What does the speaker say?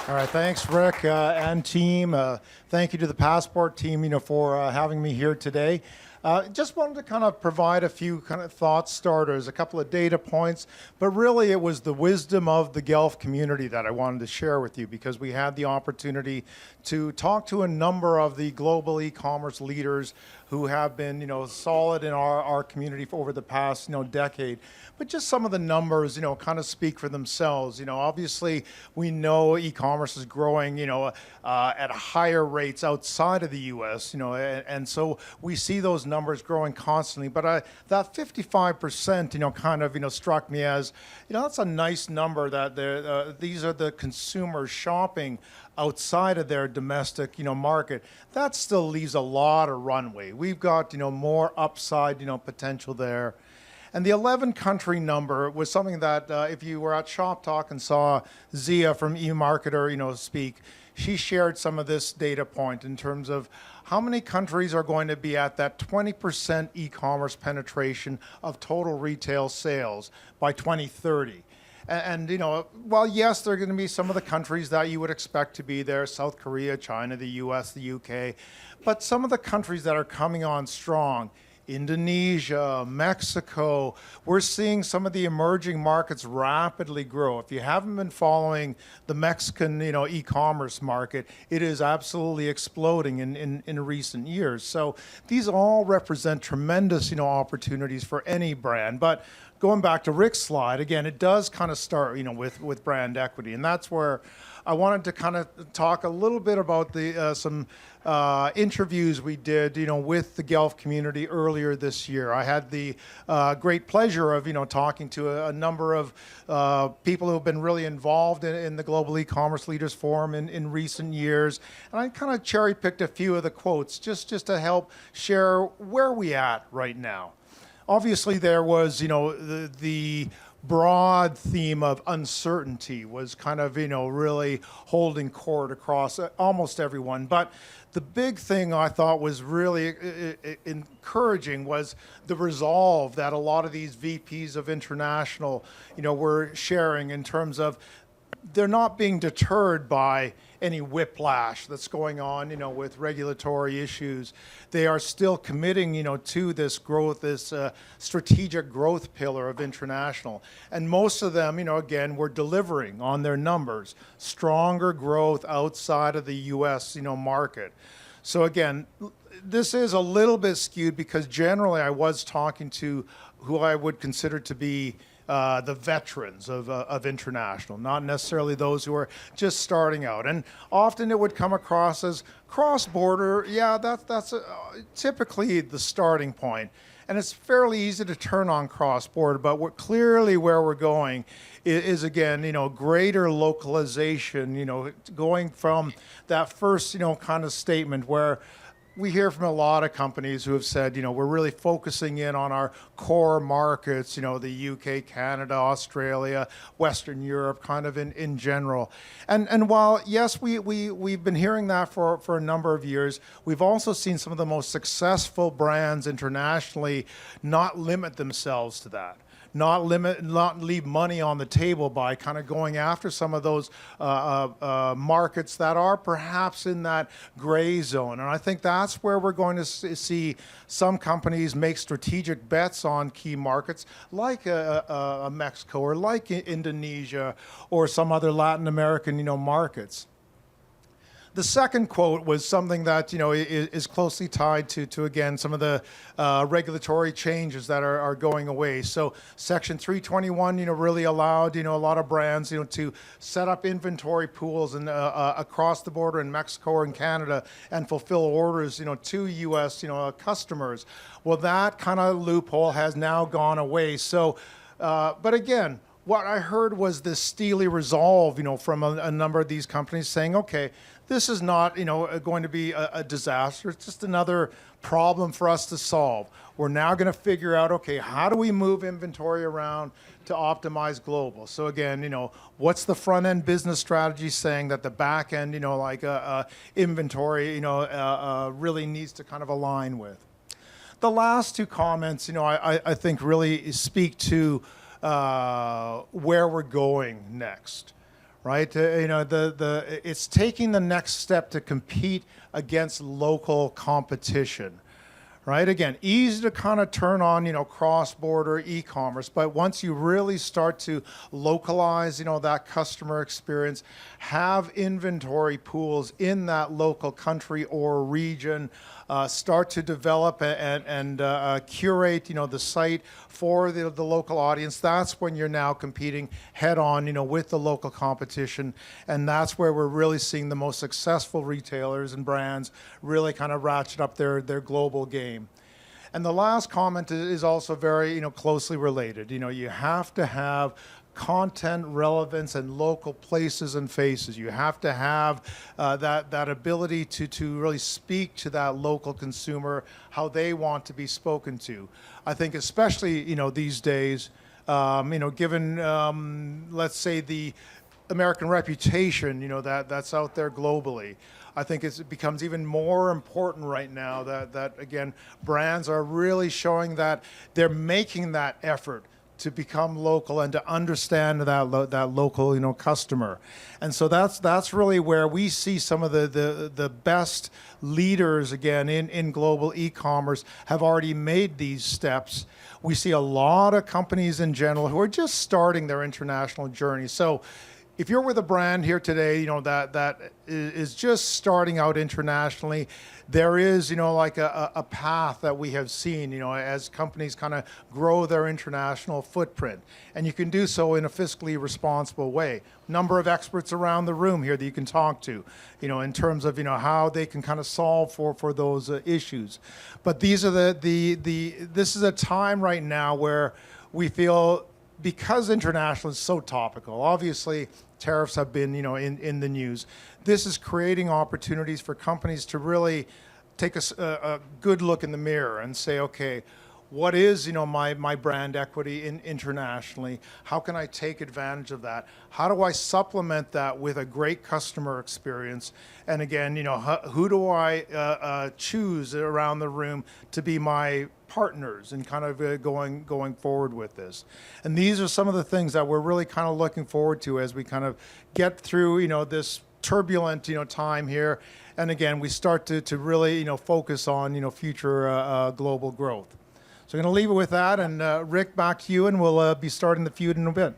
All right, thanks, Rick and team. Thank you to the Passport team, for having me here today. Just wanted to kind of provide a few kind of thought starters, a couple of data points, but really it was the wisdom of the Guelph community that I wanted to share with you because we had the opportunity to talk to a number of the global e-commerce leaders who have been, solid in our community for over the past, decade. But just some of the numbers, kind of speak for themselves. Obviously we know e-commerce is growing, at higher rates outside of the U.S., and so we see those numbers growing constantly. But that 55%, kind of, struck me as, that's a nice number that these are the consumers shopping outside of their domestic, market. That still leaves a lot of runway. We've got, more upside, potential there. And the 11 country number was something that if you were at Shop Talk and saw Zia from eMarketer, speak, she shared some of this data point in terms of how many countries are going to be at that 20% e-commerce penetration of total retail sales by 2030. And while yes, there are going to be some of the countries that you would expect to be there, South Korea, China, the US, the UK, but some of the countries that are coming on strong, Indonesia, Mexico, we're seeing some of the emerging markets rapidly grow. If you haven't been following the Mexican, e-commerce market, it is absolutely exploding in recent years. So these all represent tremendous, opportunities for any brand. But going back to Rick's slide, again, it does kind of start, with brand equity. And that's where I wanted to kind of talk a little bit about the some interviews we did, with the Guelph community earlier this year. I had the great pleasure of, talking to a number of people who have been really involved in the Global E-commerce Leaders Forum in recent years. And I kind of cherry-picked a few of the quotes just to help share where we at right now. Obviously, there was, the broad theme of uncertainty was kind of, really holding court across almost everyone. But the big thing I thought was really encouraging was the resolve that a lot of these VPs of international, were sharing in terms of they're not being deterred by any whiplash that's going on, with regulatory issues. They are still committing, to this growth, this strategic growth pillar of international. And most of them, again, were delivering on their numbers, stronger growth outside of the U.S., market. So again, this is a little bit skewed because generally I was talking to who I would consider to be the veterans of international, not necessarily those who are just starting out. And often it would come across as cross-border. Yeah, that's typically the starting point. And it's fairly easy to turn on cross-border, but clearly where we're going is again, greater localization, going from that first, kind of statement where we hear from a lot of companies who have said, we're really focusing in on our core markets, the UK, Canada, Australia, Western Europe, kind of in general. And while, yes, we've been hearing that for a number of years, we've also seen some of the most successful brands internationally not limit themselves to that. Not leave money on the table by kind of going after some of those markets that are perhaps in that gray zone. And I think that's where we're going to see some companies make strategic bets on key markets like Mexico or like Indonesia or some other Latin American, markets. The second quote was something that, is closely tied to again, some of the regulatory changes that are going away. So Section 321, really allowed, a lot of brands, to set up inventory pools and across the border in Mexico or in Canada and fulfill orders, to U.S., customers. Well, that kind of loophole has now gone away. So, but again, what I heard was this steely resolve, from a number of these companies saying, okay, this is not, going to be a disaster. It's just another problem for us to solve. We're now going to figure out, okay, how do we move inventory around to optimize global? So again, what's the front end business strategy saying that the back end, inventory, really needs to kind of align with? The last two comments, I think really speak to where we're going next. right? It's taking the next step to compete against local competition. Right? Again, easy to kind of turn on, cross-border e-commerce, but once you really start to localize, that customer experience, have inventory pools in that local country or region, start to develop and curate, the site for the local audience. That's when you're now competing head-on, with the local competition, and that's where we're really seeing the most successful retailers and brands really kind of ratchet up their global game. And the last comment is also very, closely related. You have to have content relevance and local places and faces. You have to have that ability to really speak to that local consumer, how they want to be spoken to. I think especially, these days, given, let's say, the American reputation, that's out there globally. I think it becomes even more important right now that again, brands are really showing that they're making that effort to become local and to understand that local, customer. And so that's really where we see some of the best leaders, again, in global e-commerce have already made these steps. We see a lot of companies in general who are just starting their international journey. So if you're with a brand here today, that is just starting out internationally, there is, like a path that we have seen, as companies kind of grow their international footprint. And you can do so in a fiscally responsible way. Number of experts around the room here that you can talk to, in terms of, how they can kind of solve for those issues. But these are this is a time right now where we feel, because international is so topical, obviously tariffs have been, in the news. This is creating opportunities for companies to really take a good look in the mirror and say, okay, what is, my brand equity internationally? How can I take advantage of that? How do I supplement that with a great customer experience? And again, who do I choose around the room to be my partners and kind of going forward with this? And these are some of the things that we're really kind of looking forward to as we kind of get through, this turbulent, time here. And again, we start to really, focus on, future global growth. So I'm going to leave it with that, and Rick, back to you, and we'll be starting the feud in a bit.